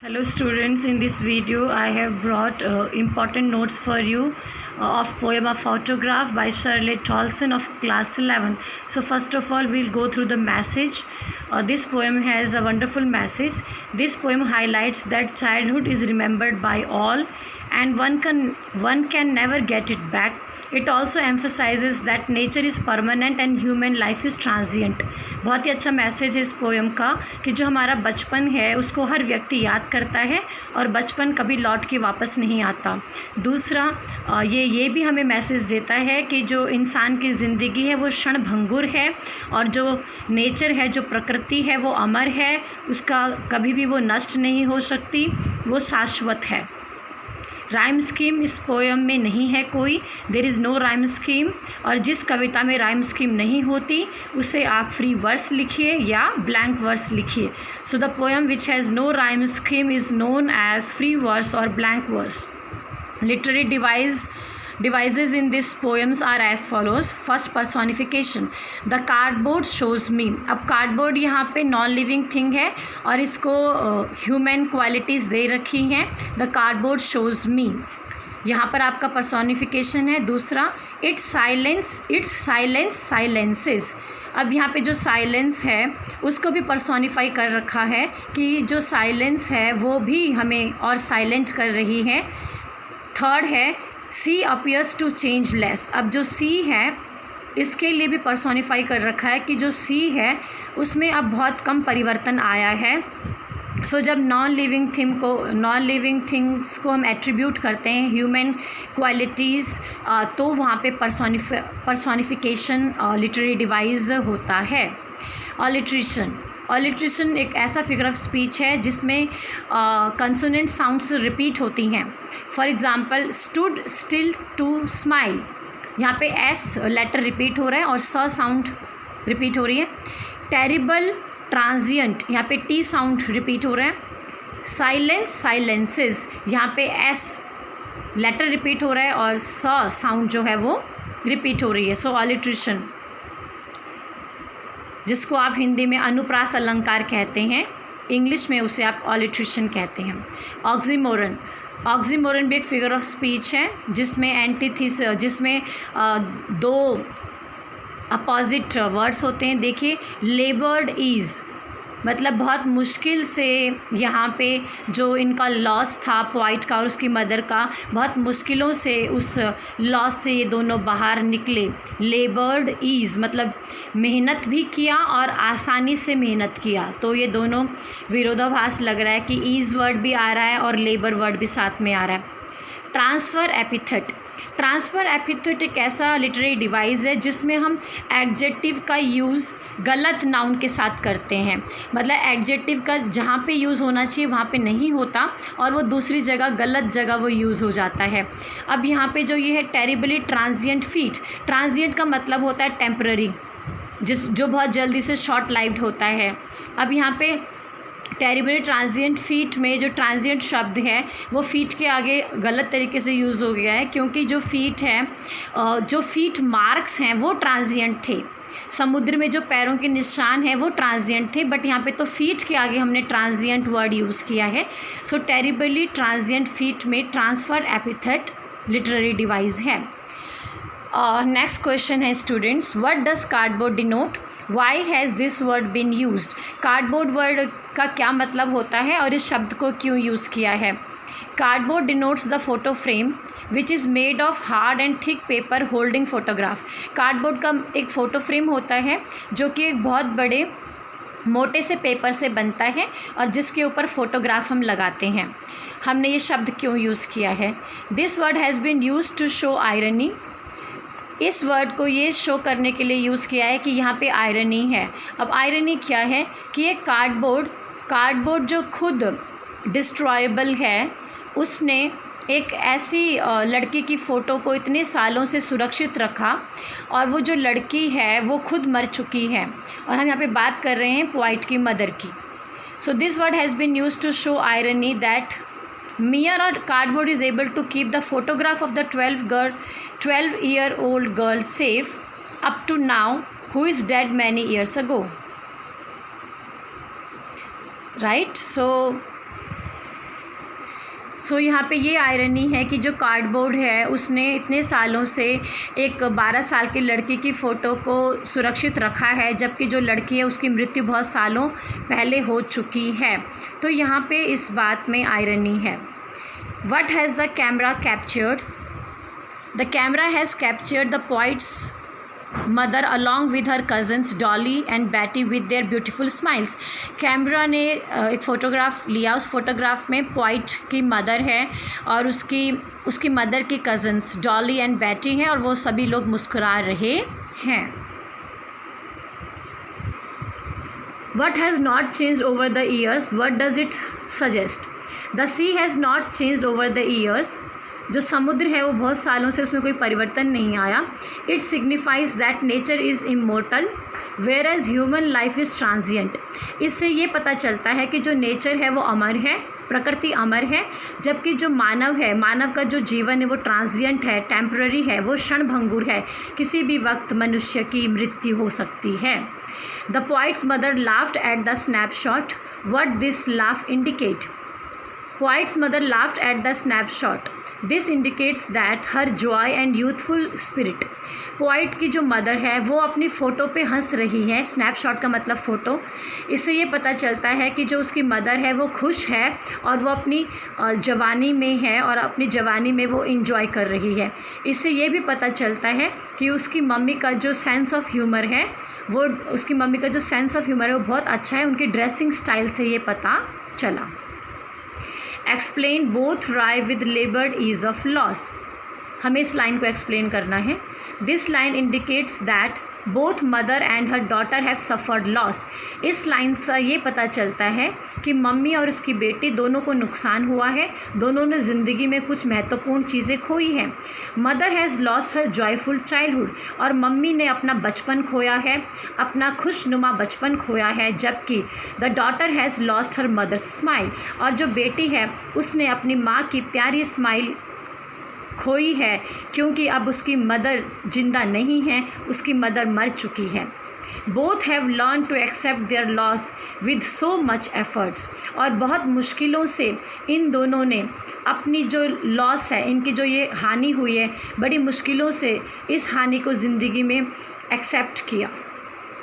Hello students, in this video I have brought important notes for you of poem of photograph by Charlotte Tolson of class 11. So first of all we'll go through the message. This poem has a wonderful message. This poem highlights that childhood is remembered by all and one can never get it back. It also emphasizes that nature is permanent and human life is transient. बहुत ही अच्छा message है इस poem का कि जो हमारा बचपन है उसको हर व्यक्ति याद करता है और बचपन कभी लौट के वापस नहीं आता। दूसरा ये भी हमें मैसेज देता है कि जो इंसान की ज़िंदगी है वो क्षण भंगुर है और जो नेचर है, जो प्रकृति है वो अमर है, उसका कभी भी वो नष्ट नहीं हो सकती, वो शाश्वत है। राइम स्कीम इस पोएम में नहीं है कोई, there is no rhyme scheme. और जिस कविता में राइम स्कीम नहीं होती उसे आप फ्री वर्स लिखिए या ब्लैंक वर्स लिखिए। So the poem which has no rhyme scheme is known as free verse और blank verse. Literary devices in this poems are as follows. First, personification. The cardboard shows me. अब cardboard यहाँ पे non living thing है और इसको human qualities दे रखी हैं। The cardboard shows me, यहाँ पर आपका personification है। दूसरा, its silence silences. अब यहाँ पे जो साइलेंस है उसको भी पर्सोनीफाई कर रखा है कि जो साइलेंस है वो भी हमें और साइलेंट कर रही है। थर्ड है, सी अपीयर्स टू चेंज लेस। अब जो सी है इसके लिए भी पर्सोनीफाई कर रखा है कि जो सी है उसमें अब बहुत कम परिवर्तन आया है। सो जब नॉन लिविंग थिंग्स को हम एट्रीब्यूट करते हैं ह्यूमन क्वालिटीज़ तो वहाँ पे पर्सोनिफिकेशन लिटरेरी डिवाइस होता है। ऑलिट्रेशन एक ऐसा फिगर ऑफ स्पीच है जिसमें कंसोनेंट साउंड्स रिपीट होती हैं। For example, stood still to smile, यहाँ पे एस लेटर रिपीट हो रहा है और स साउंड रिपीट हो रही है। टेरिबल ट्रांजिएंट, यहाँ पे टी साउंड रिपीट हो रहा है। साइलेंसेस, यहाँ पे एस लेटर रिपीट हो रहा है और स साउंड जो है वो रिपीट हो रही है। सो ऑलिट्रेशन, जिसको आप हिंदी में अनुप्रास अलंकार कहते हैं, इंग्लिश में उसे आप ऑलिट्रेशन कहते हैं। ऑक्सीमोरन भी एक फिगर ऑफ स्पीच है जिसमें दो अपोजिट वर्ड्स होते हैं। देखिए, लेबर्ड ईज़ मतलब बहुत मुश्किल से यहाँ पे जो इनका लॉस था पोइट का और उसकी मदर का, बहुत मुश्किलों से उस लॉस से ये दोनों बाहर निकले। लेबर्ड ईज़ मतलब मेहनत भी किया और आसानी से मेहनत किया, तो ये दोनों विरोधाभास लग रहा है कि ईज़ वर्ड भी आ रहा है और लेबर वर्ड भी साथ में आ रहा है। ट्रांसफ़र एपिथेट एक ऐसा लिटरेरी डिवाइस है जिसमें हम एडजेक्टिव का यूज़ गलत नाउन के साथ करते हैं। मतलब एडजेक्टिव का जहाँ पे यूज़ होना चाहिए वहाँ पे नहीं होता और वो दूसरी जगह गलत जगह वो यूज़ हो जाता है। अब यहाँ पे जो ये है टेरिबली ट्रांजिएंट फीट, ट्रांजिएंट का मतलब होता है टेम्पररी, जो बहुत जल्दी से शॉर्ट लाइव्ड होता है। अब यहाँ पे टेरिबली ट्रांजिएंट फीट में जो ट्रांजिएंट शब्द है वो फीट के आगे गलत तरीके से यूज़ हो गया है, क्योंकि जो फीट मार्क्स हैं वो ट्रांजिएंट थे। समुद्र में जो पैरों के निशान हैं वो ट्रांजिएंट थे, बट यहाँ पे तो फीट के आगे हमने ट्रांजिएंट वर्ड यूज़ किया है। सो टेरिबली ट्रांजिएंट फीट में ट्रांसफ़र एपिथेट लिटरेरी डिवाइस है। नेक्स्ट क्वेश्चन है students, what does cardboard denote, why has this word been used. Cardboard word का क्या मतलब होता है और इस शब्द को क्यों यूज़ किया है। Cardboard denotes the photo frame which is made of hard and thick paper holding photograph. Cardboard का एक फ़ोटो फ्रेम होता है जो कि एक बहुत बड़े मोटे से पेपर से बनता है और जिसके ऊपर फ़ोटोग्राफ हम लगाते हैं। हमने ये शब्द क्यों यूज़ किया है। This word has been use to show irony, इस वर्ड को ये शो करने के लिए यूज़ किया है कि यहाँ पे आयरनी है। अब आयरनी क्या है कि ये कार्डबोर्ड जो खुद डिस्ट्रॉयबल है, उसने एक ऐसी लड़की की फ़ोटो को इतने सालों से सुरक्षित रखा और वो जो लड़की है वो खुद मर चुकी है और हम यहाँ पे बात कर रहे हैं पोइट की मदर की। So this word has been use to show irony that mere or cardboard is able to keep the photograph of the 12-year-old girl safe up to now, who is dead many years ago. Right? So सो यहाँ पे ये irony है कि जो cardboard है उसने इतने सालों से एक 12 साल की लड़की की फ़ोटो को सुरक्षित रखा है, जबकि जो लड़की है उसकी मृत्यु बहुत सालों पहले हो चुकी है। तो यहाँ पे इस बात में आयरनी है। What has the camera captured? The camera has captured the poet's mother along with her cousins Dolly and Betty with their beautiful smiles. Camera ने एक फ़ोटोग्राफ लिया, उस फोटोग्राफ में पोइट की मदर है और उसकी मदर की कज़न्स डॉली एंड बैटी हैं और वो सभी लोग मुस्कुरा रहे हैं। What has not changed over the years? What does it suggest? The sea has not changed over the years. जो समुद्र है वो बहुत सालों से उसमें कोई परिवर्तन नहीं आया। It signifies that nature is immortal whereas human life is transient. इससे ये पता चलता है कि जो नेचर है वो अमर है, प्रकृति अमर है, जबकि जो मानव है, मानव का जो जीवन है वो ट्रांजिएंट है, टेम्पररी है, वो क्षणभंगुर है, किसी भी वक्त मनुष्य की मृत्यु हो सकती है। The poets mother laughed at the snapshot. What this laugh indicate? Poets mother laughed at the snapshot. This indicates that her Joy and youthful spirit. Poet की जो मदर है वो अपनी फ़ोटो पे हंस रही है। स्नैपशॉट का मतलब फ़ोटो। इससे ये पता चलता है कि जो उसकी मदर है वो खुश है और वो अपनी जवानी में है और अपनी जवानी में वो इंजॉय कर रही है। इससे ये भी पता चलता है कि उसकी मम्मी का जो सेंस ऑफ ह्यूमर है वो बहुत अच्छा है। उनकी ड्रेसिंग स्टाइल से ये पता चला। Explain both wry with laboured ease of loss. हमें इस लाइन को एक्सप्लेन करना है। This line indicates that both mother and her daughter have suffered loss. इस लाइन से ये पता चलता है कि मम्मी और उसकी बेटी दोनों को नुकसान हुआ है, दोनों ने ज़िंदगी में कुछ महत्वपूर्ण चीज़ें खोई हैं। Mother has lost her joyful childhood. और मम्मी ने अपना बचपन खोया है, अपना खुशनुमा बचपन खोया है, जबकि the daughter has lost her mother's smile. और जो बेटी है उसने अपनी माँ की प्यारी स्माइल खोई है, क्योंकि अब उसकी मदर जिंदा नहीं है, उसकी मदर मर चुकी है। Both have learn to accept their loss with so much efforts. और बहुत मुश्किलों से इन दोनों ने अपनी जो लॉस है, इनकी जो ये हानि हुई है, बड़ी मुश्किलों से इस हानि को ज़िंदगी में एक्सेप्ट किया।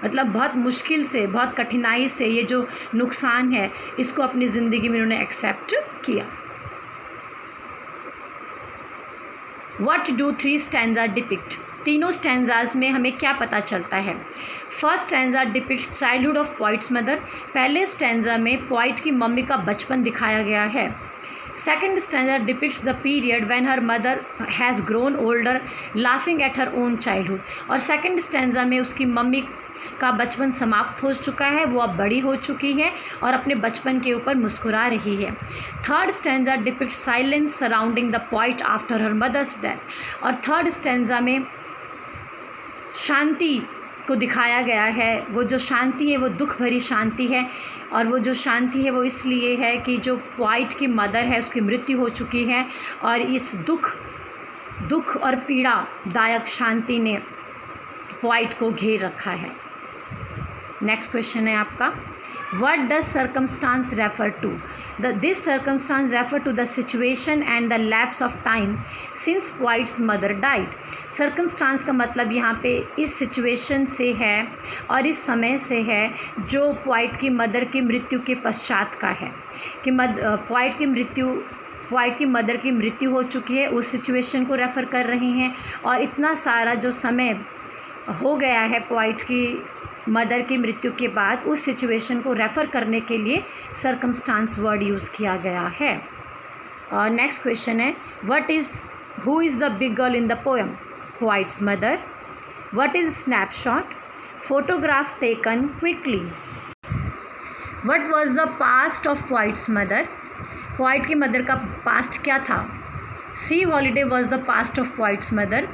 मतलब बहुत मुश्किल से, बहुत कठिनाई से ये जो नुकसान है इसको अपनी ज़िंदगी में इन्होंने एक्सेप्ट किया। What do three stanza depict? तीनों स्टैंजाज में हमें क्या पता चलता है? First stanza depicts childhood of poet's mother. पहले स्टैंजा में पोइट की मम्मी का बचपन दिखाया गया है। Second stanza depicts the period when her mother has grown older laughing at her own childhood. और सेकेंड स्टैंजा में उसकी मम्मी का बचपन समाप्त हो चुका है, वो अब बड़ी हो चुकी है और अपने बचपन के ऊपर मुस्कुरा रही है। Third stanza depicts silence surrounding the poet after her mother's death. और थर्ड स्टैंजा में शांति को दिखाया गया है। वो जो शांति है वो दुख भरी शांति है, और वो जो शांति है वो इसलिए है कि जो पोइट की मदर है उसकी मृत्यु हो चुकी है और इस दुख और पीड़ादायक शांति ने पोइट को घेर रखा है। नेक्स्ट क्वेश्चन है आपका, what does circumstance refer to? This circumstance refer to the situation and the lapse of time since poet's mother died. Circumstance का मतलब यहाँ पे इस सिचुएशन से है और इस समय से है जो पोइट की मदर की मृत्यु के पश्चात का है, कि पोइट की मदर की मृत्यु हो चुकी है, उस सिचुएशन को रेफ़र कर रही हैं। और इतना सारा जो समय हो गया है पोइट की मदर की मृत्यु के बाद, उस सिचुएशन को रेफ़र करने के लिए सर्कमस्टांस वर्ड यूज़ किया गया है। नेक्स्ट क्वेश्चन है, who is the big girl in the poem? Poets mother. What is snapshot? Photograph taken quickly. What was the past of poet's mother? Poet की mother का past क्या था? सी holiday was the past of poet's mother.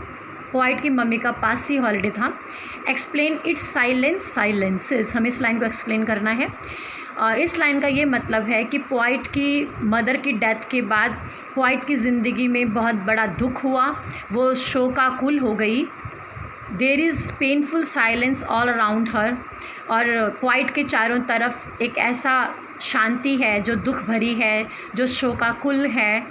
Poet की mummy का past सी holiday था। Explain it's silences. हमें इस line को एक्सप्लेन करना है। इस लाइन का ये मतलब है कि पोइट की मदर की डेथ के बाद पोइट की ज़िंदगी में बहुत बड़ा दुख हुआ, वो शोकाकुल हो गई। There is painful silence all around her. और पोइट के चारों तरफ एक ऐसा शांति है, जो दुख भरी है, जो शोकाकुल है,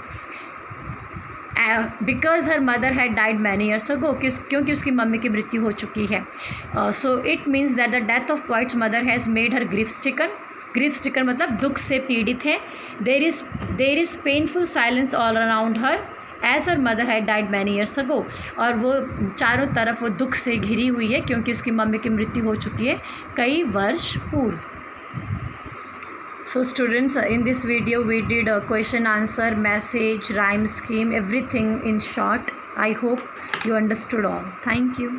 because her mother had died many years ago, क्योंकि उसकी मम्मी की मृत्यु हो चुकी है. So it means that the death of poet's mother has made her grief stricken. Grief stricken मतलब दुख से पीड़ित है. There is painful silence all around her as her mother had died many years ago. और वो चारों तरफ वो दुख से घिरी हुई है क्योंकि उसकी मम्मी की मृत्यु हो चुकी है कई वर्ष पूर्व. So students, in this video we did a question answer, message, rhyme scheme, everything in short. I hope you understood all. Thank you.